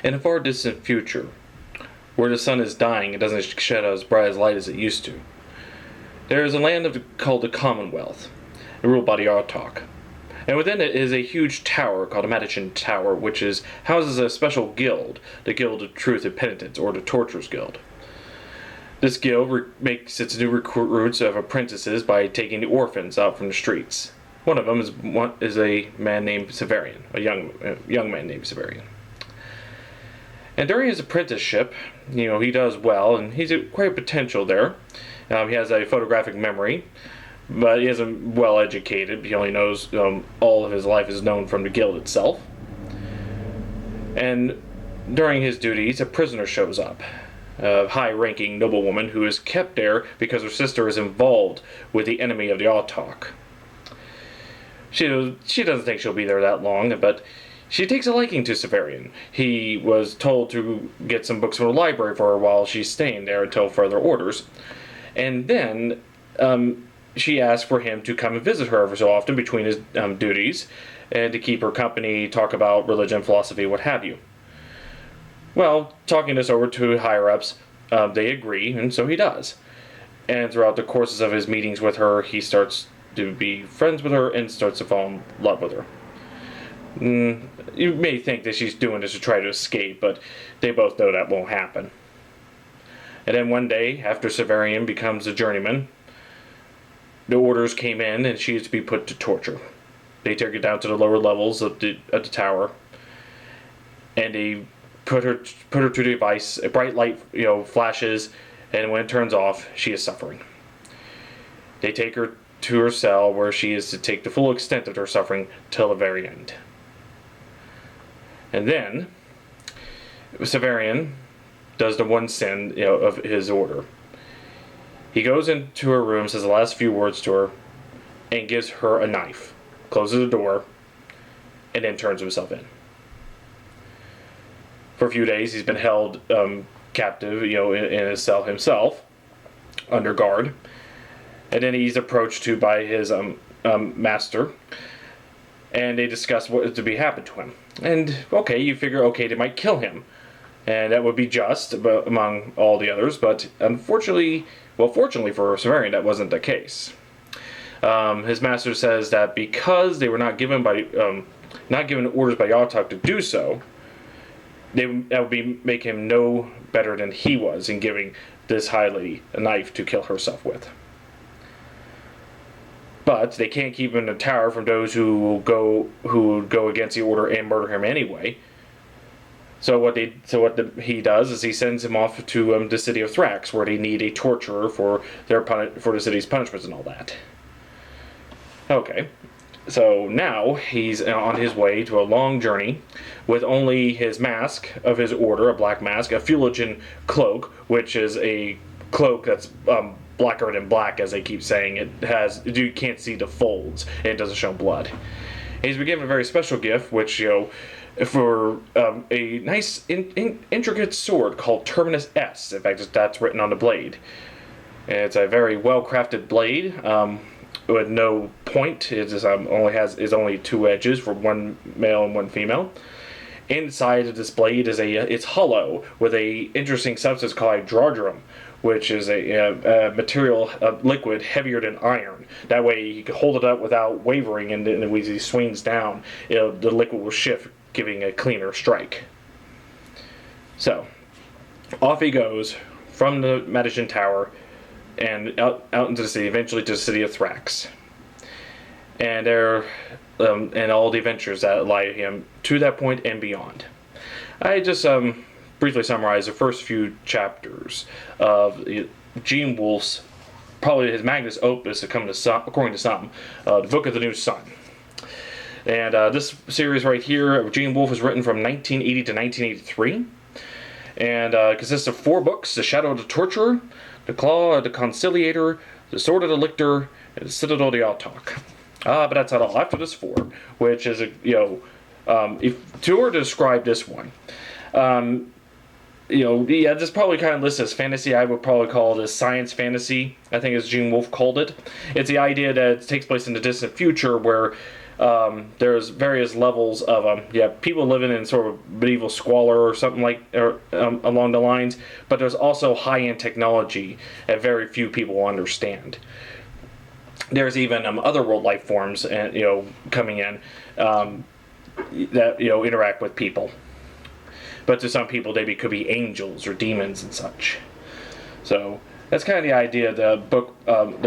In a far distant future, where the sun is dying and doesn't shed as bright as light as it used to, there is a land called the Commonwealth, ruled by the Artok. And within it is a huge tower called the Adaptations Tower, which houses a special guild, the Guild of Truth and Penitence, or the Torturers Guild. This guild makes its new recruits of apprentices by taking the orphans out from the streets. One of them is a man named Severian, a young man named Severian. And during his apprenticeship, he does well, and he's quite potential there. He has a photographic memory, but he isn't well educated. He only knows all of his life is known from the guild itself. And during his duties, a prisoner shows up, a high-ranking noblewoman who is kept there because her sister is involved with the enemy of the Artok. She doesn't think she'll be there that long, but she takes a liking to Severian. He was told to get some books from the library for her while she's staying there until further orders. And then she asked for him to come and visit her every so often between his duties, and to keep her company, talk about religion, philosophy, what have you. Well, talking this over to higher-ups, they agree, and so he does. And throughout the courses of his meetings with her, he starts to be friends with her and starts to fall in love with her. You may think that she's doing this to try to escape, but they both know that won't happen. And then one day, after Severian becomes a journeyman, the orders came in and she is to be put to torture. They take her down to the lower levels of the tower, and they put her to the device. A bright light, flashes, and when it turns off, she is suffering. They take her to her cell, where she is to take the full extent of her suffering till the very end. And then Severian does the one sin of his order. He goes into her room, says the last few words to her, and gives her a knife, closes the door, and then turns himself in. For a few days, he's been held captive, in his cell himself, under guard, and then he's approached by his master, and they discuss what is to be happened to him. And you figure, they might kill him, and that would be just among all the others. But fortunately for Severian, that wasn't the case. His master says that because they were not given orders by Yartok to do so, that would make him no better than he was in giving this high lady a knife to kill herself with. But they can't keep him in the tower from those who would go against the order and murder him anyway. So what he does is he sends him off to the city of Thrax, where they need a torturer for the city's punishments and all that. Okay, so now he's on his way to a long journey with only his mask of his order, a black mask, a Fuligen cloak, which is a cloak that's blacker than black, as they keep saying. You can't see the folds, and it doesn't show blood. He's been given a very special gift, which, for a nice intricate sword called Terminus S. In fact, that's written on the blade. And it's a very well-crafted blade, with no point. It just only two edges for one male and one female. Inside of this blade it's hollow with a interesting substance called hydrodrum, which is a material, liquid heavier than iron. That way you can hold it up without wavering, and then as he swings down, the liquid will shift, giving a cleaner strike. So, off he goes from the Medician Tower and out into the city, eventually to the city of Thrax. And and all the adventures that lie him to that point and beyond. I just briefly summarize the first few chapters of Gene Wolfe's, probably his magnus opus, according to some, the Book of the New Sun. And this series right here of Gene Wolfe was written from 1980 to 1983, and consists of 4 books: The Shadow of the Torturer, The Claw of the Conciliator, The Sword of the Lictor, and The Citadel of the Autarch. But that's not all. After this 4, which is if to were to describe this one, this probably kind of lists as fantasy. I would probably call this science fantasy, I think, as Gene Wolfe called it. It's the idea that it takes place in the distant future, where there's various levels of people living in sort of medieval squalor or something along the lines, but there's also high-end technology that very few people understand. There's even other world life forms coming in that interact with people. But to some people, they could be angels or demons and such. So that's kind of the idea of the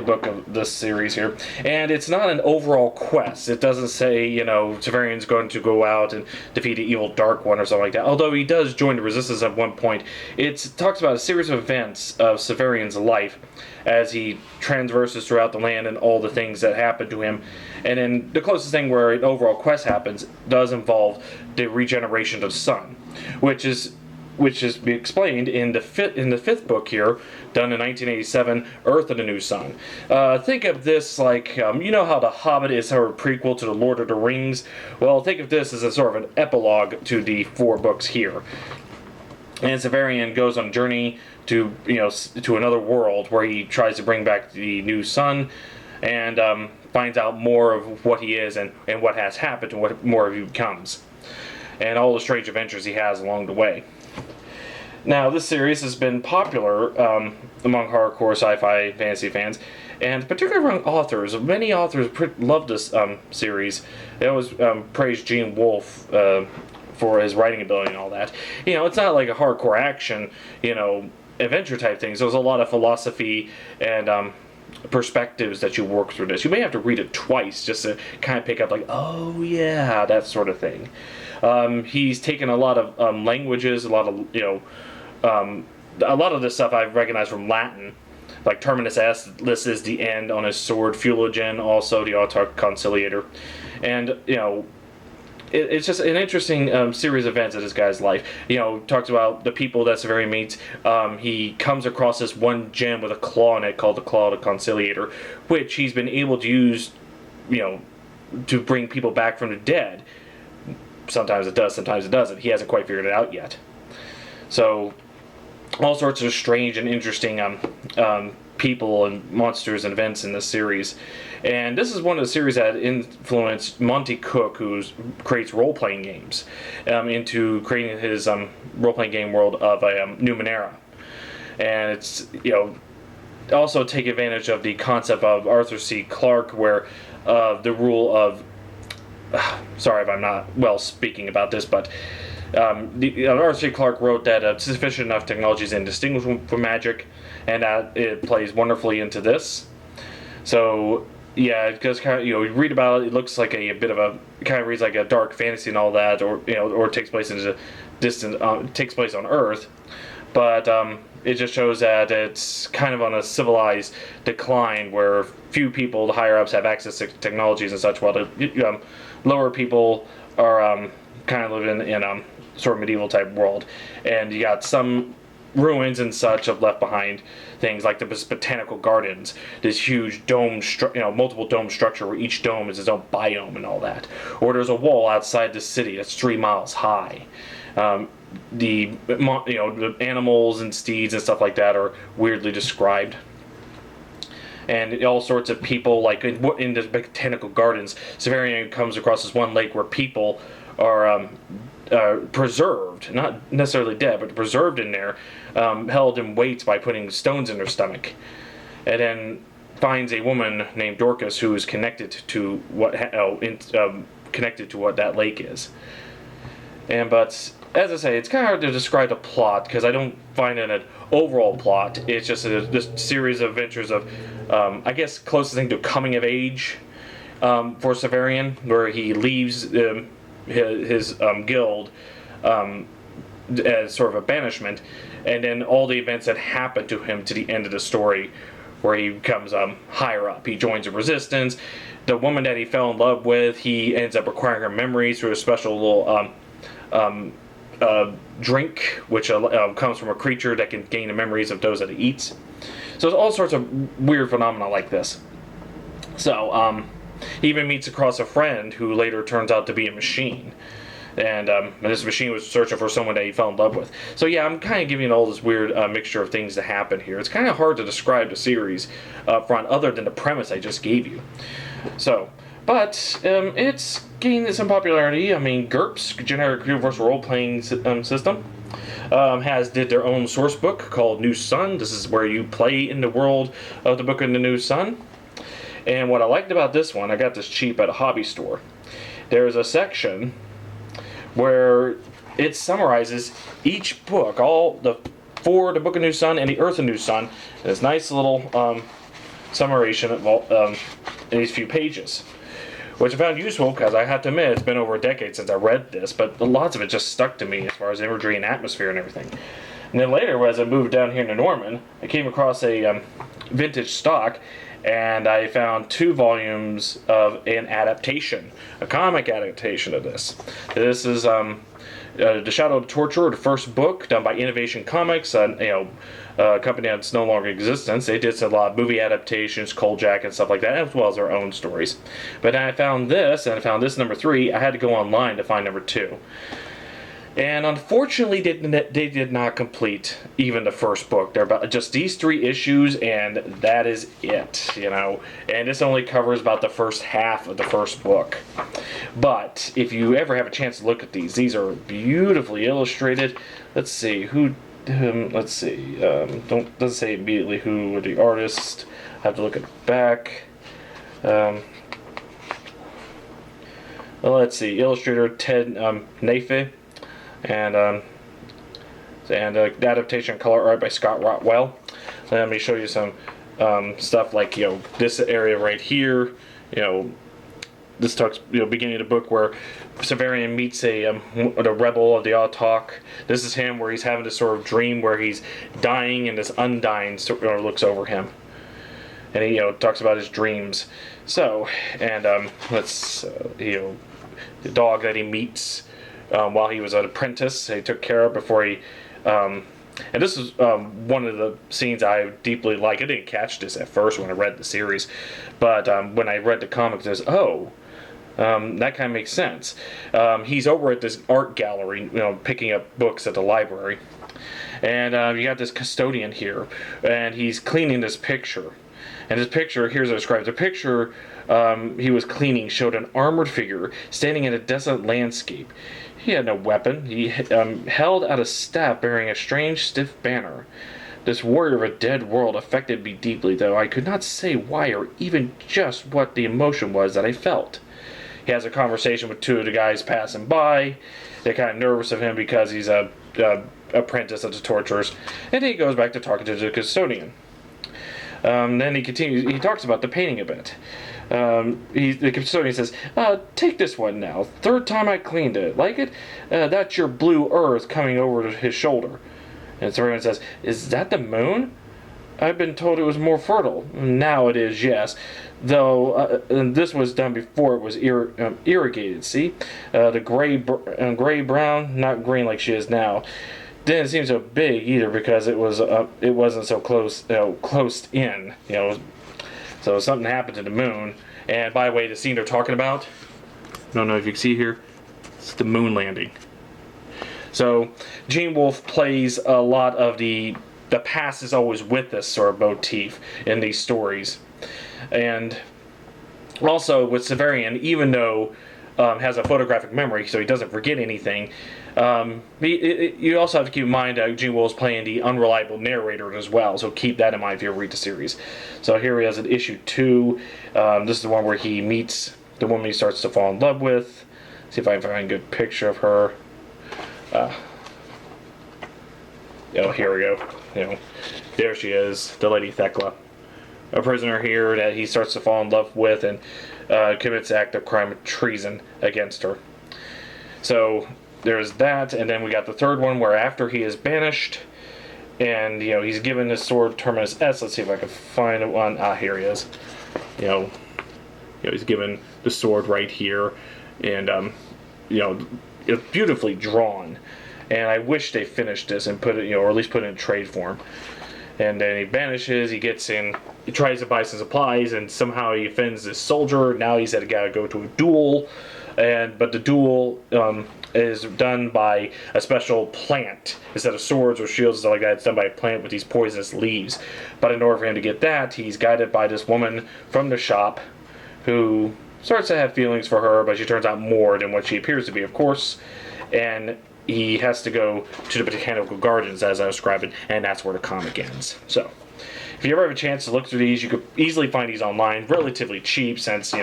book of this series here. And it's not an overall quest. It doesn't say, Severian's going to go out and defeat the evil Dark One or something like that. Although he does join the Resistance at one point. It talks about a series of events of Severian's life as he transverses throughout the land and all the things that happen to him. And then the closest thing where an overall quest happens does involve the regeneration of the sun, which is explained in the fifth book here, done in 1987, Urth of the New Sun. Think of this like, how The Hobbit is sort of a prequel to The Lord of the Rings? Well, think of this as a sort of an epilogue to the 4 books here. And Severian goes on a journey to another world where he tries to bring back the new sun, and finds out more of what he is and what has happened and what more of he becomes, and all the strange adventures he has along the way. Now, this series has been popular among hardcore sci-fi fantasy fans, and particularly among authors. Many authors love this series. They always praise Gene Wolfe for his writing ability and all that. It's not like a hardcore action, adventure type things. There's a lot of philosophy and perspectives that you work through this. You may have to read it twice just to kind of pick up, like, oh yeah, that sort of thing. He's taken a lot of languages, a lot of this stuff I've recognized from Latin, like Terminus S. This is the end on his sword. Fulogen, also the Autarch Conciliator, and it's just an interesting series of events in this guy's life. Talks about the people that Severian meets. He comes across this one gem with a claw in it called the Claw of the Conciliator, which he's been able to use, to bring people back from the dead. Sometimes it does, sometimes it doesn't. He hasn't quite figured it out yet. So, all sorts of strange and interesting people and monsters and events in this series. And this is one of the series that influenced Monty Cook, who creates role-playing games, into creating his role-playing game world of Numenera. And it's, also take advantage of the concept of Arthur C. Clarke, where the rule of sorry if I'm not well speaking about this, but Arthur C. Clarke wrote that sufficient enough technology is indistinguishable from magic, and that it plays wonderfully into this. So yeah, it goes kind of, you read about it. It looks like a bit of a kind of reads like a dark fantasy and all that, or takes place in a distant takes place on Earth, but it just shows that it's kind of on a civilized decline where few people, the higher ups, have access to technologies and such, while the lower people are kind of living in a sort of medieval type world. And you got some ruins and such of left behind things like the botanical gardens, this huge dome, multiple dome structure where each dome is its own biome and all that. Or there's a wall outside the city that's 3 miles high. The animals and steeds and stuff like that are weirdly described. And all sorts of people, like in the botanical gardens, Severian comes across this one lake where people are preserved, not necessarily dead, but preserved in there, held in weights by putting stones in their stomach. And then finds a woman named Dorcas who is connected to what that lake is. But as I say, it's kind of hard to describe the plot because I don't find it an overall plot. It's just this series of adventures of, I guess, closest thing to coming of age for Severian, where he leaves his guild as sort of a banishment, and then all the events that happen to him to the end of the story, where he becomes higher up. He joins the resistance. The woman that he fell in love with, he ends up acquiring her memories through a special little drink, which comes from a creature that can gain the memories of those that it eats. So there's all sorts of weird phenomena like this. So he even meets across a friend who later turns out to be a machine. And this machine was searching for someone that he fell in love with. So yeah, I'm kind of giving all this weird mixture of things to happen here. It's kind of hard to describe the series up front, other than the premise I just gave you. So, but it's gained some popularity. I mean, GURPS, Generic Universal Role-Playing System, did their own source book called New Sun. This is where you play in the world of the Book of the New Sun. And what I liked about this one, I got this cheap at a hobby store. There's a section where it summarizes each book, all the for the Book of New Sun and the Urth of New Sun, in this nice little summarization of in these few pages, which I found useful because I have to admit it's been over a decade since I read this, but lots of it just stuck to me as far as imagery and atmosphere and everything. And then later, as I moved down here to Norman, I came across a vintage stock, and I found 2 volumes of an adaptation, a comic adaptation of this. This is The Shadow of Torture, the first book done by Innovation Comics, a company that's no longer in existence. They did a lot of movie adaptations, Jack and stuff like that, as well as their own stories. But then I found this, and I found this number 3. I had to go online to find number 2. And unfortunately, they did not complete even the first book. They're about just these 3 issues, and that is it, And this only covers about the first half of the first book. But if you ever have a chance to look at these are beautifully illustrated. Let's see, who let's see. Doesn't say immediately who or the artist. I have to look at the back. Well, let's see. Illustrator Ted Nafe, and adaptation color art by Scott Rotwell. Let me show you some stuff like this area right here. This talks beginning of the book where Severian meets a rebel of the Autok. This is him where he's having this sort of dream where he's dying and this undying looks over him, and he talks about his dreams. So and let's the dog that he meets while he was an apprentice, he took care of before he. And this is one of the scenes I deeply like. I didn't catch this at first when I read the series, but when I read the comics, there's that kind of makes sense. He's over at this art gallery, picking up books at the library, and you got this custodian here, and he's cleaning this picture. And his picture, here's how it describes the picture. He was cleaning showed an armored figure standing in a desolate landscape. He had no weapon. He held out a staff bearing a strange, stiff banner. This warrior of a dead world affected me deeply, though I could not say why or even just what the emotion was that I felt. He has a conversation with two of the guys passing by. They're kind of nervous of him because he's a apprentice of the torturers. And he goes back to talking to the custodian. Then he continues. He talks about the painting a bit. The custodian says, "Take this one now. Third time I cleaned it. Like it? That's your blue Urth coming over to his shoulder." And Severian says, "Is that the moon? I've been told it was more fertile. Now it is, yes. Though this was done before it was irrigated. See, the gray brown, not green like she is now." Didn't seem so big either because it wasn't so close in. So something happened to the moon. And by the way, the scene they're talking about, I don't know if you can see here, it's the moon landing. So Gene Wolfe plays a lot of the past is always with us sort of motif in these stories. And also with Severian, even though has a photographic memory, so he doesn't forget anything. You also have to keep in mind Gene Wolfe's playing the unreliable narrator as well, so keep that in mind if you read the series. So here he has an issue 2. This is the one where he meets the woman he starts to fall in love with. See if I can find a good picture of her. Here we go. There she is, the Lady Thekla, a prisoner here that he starts to fall in love with and commits an act of crime of treason against her. So there's that, and then we got the third one where after he is banished, and he's given this sword Terminus S. Let's see if I can find one. Here he is. He's given the sword right here, and it's beautifully drawn. And I wish they finished this and put it, or at least put it in trade form. And then he banishes, he tries to buy some supplies, and somehow he offends this soldier. Now he's got to go to a duel, but the duel is done by a special plant. Instead of swords or shields and stuff like that, it's done by a plant with these poisonous leaves. But in order for him to get that, he's guided by this woman from the shop who starts to have feelings for her, but she turns out more than what she appears to be, of course. And he has to go to the Botanical Gardens, as I described it, and that's where the comic ends. So, if you ever have a chance to look through these, you could easily find these online, relatively cheap, since,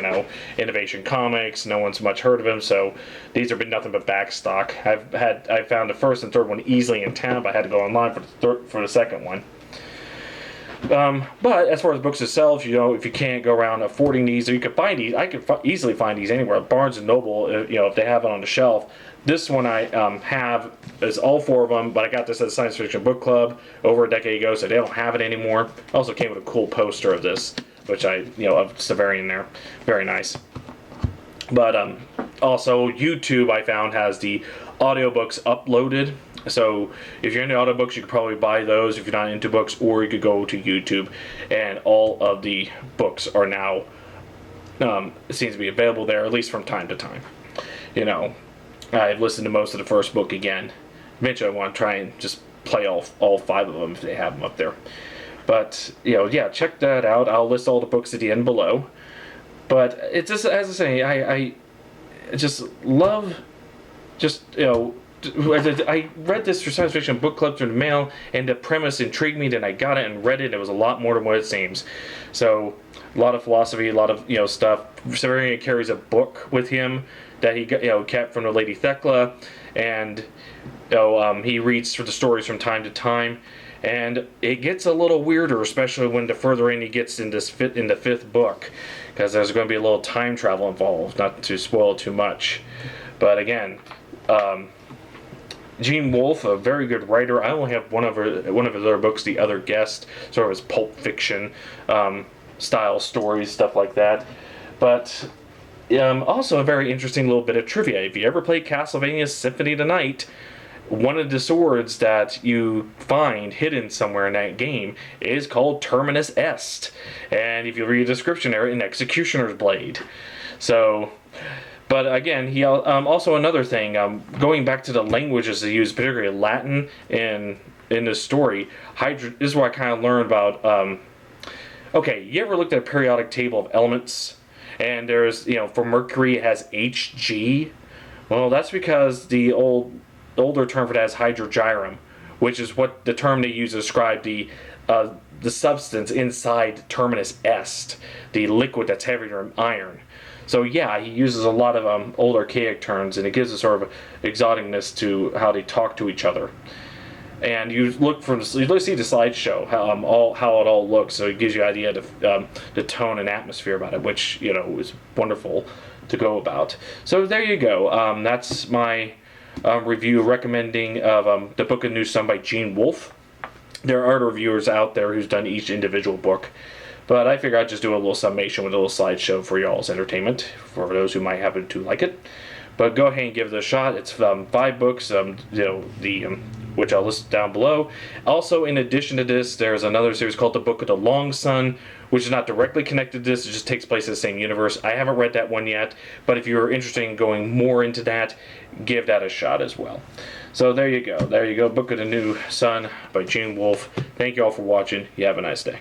Innovation Comics, no one's much heard of them, so these have been nothing but back stock. I found the first and third one easily in town, but I had to go online for the second one. But as far as books itself, if you can't go around affording these, or you can find these, I could easily find these anywhere. Barnes & Noble, if they have it on the shelf. This one I have is all 4 of them, but I got this at the Science Fiction Book Club over a decade ago, so they don't have it anymore. Also came with a cool poster of this, which of Severian there. Very nice. But also, YouTube, I found, has the audiobooks uploaded. So if you're into audiobooks, you could probably buy those if you're not into books, or you could go to YouTube, and all of the books are now, it seems to be available there, at least from time to time. I've listened to most of the first book again. Eventually I want to try and just play all 5 of them if they have them up there. But, check that out. I'll list all the books at the end below. But it's just, as I say, I just love I read this for science fiction book club through the mail, and the premise intrigued me. Then I got it and read it. It was a lot more than what it seems. So a lot of philosophy, a lot of stuff. Severian carries a book with him that he kept from the Lady Thecla, and he reads for the stories from time to time. And it gets a little weirder, especially when the further in he gets in the fifth book, because there's going to be a little time travel involved. Not to spoil too much, but again, Gene Wolfe, a very good writer. I only have one of his other books, The Other Guest, sort of his pulp fiction style stories, stuff like that. But also a very interesting little bit of trivia. If you ever played Castlevania Symphony of the Night, one of the swords that you find hidden somewhere in that game is called Terminus Est. And if you read the description there, an executioner's blade. So, but again, he also another thing, going back to the languages they use, particularly Latin in this story, this is what I kind of learned about. Okay, you ever looked at a periodic table of elements? And there's, for Mercury it has Hg. Well, that's because the older term for that is hydrogyrum, which is what the term they use to describe the substance inside Terminus Est, the liquid that's heavier than iron. So yeah, he uses a lot of old archaic terms, and it gives a sort of exoticness to how they talk to each other. And you see the slideshow, how it all looks, so it gives you an idea of the tone and atmosphere about it, which is wonderful to go about. So there you go. That's my review recommending of the Book of New Sun by Gene Wolfe. There are other reviewers out there who's done each individual book, but I figure I'd just do a little summation with a little slideshow for y'all's entertainment, for those who might happen to like it. But go ahead and give it a shot. It's 5 books, which I'll list down below. Also, in addition to this, there's another series called The Book of the Long Sun, which is not directly connected to this. It just takes place in the same universe. I haven't read that one yet, but if you're interested in going more into that, give that a shot as well. So there you go. There you go. Book of the New Sun by Gene Wolfe. Thank you all for watching. You have a nice day.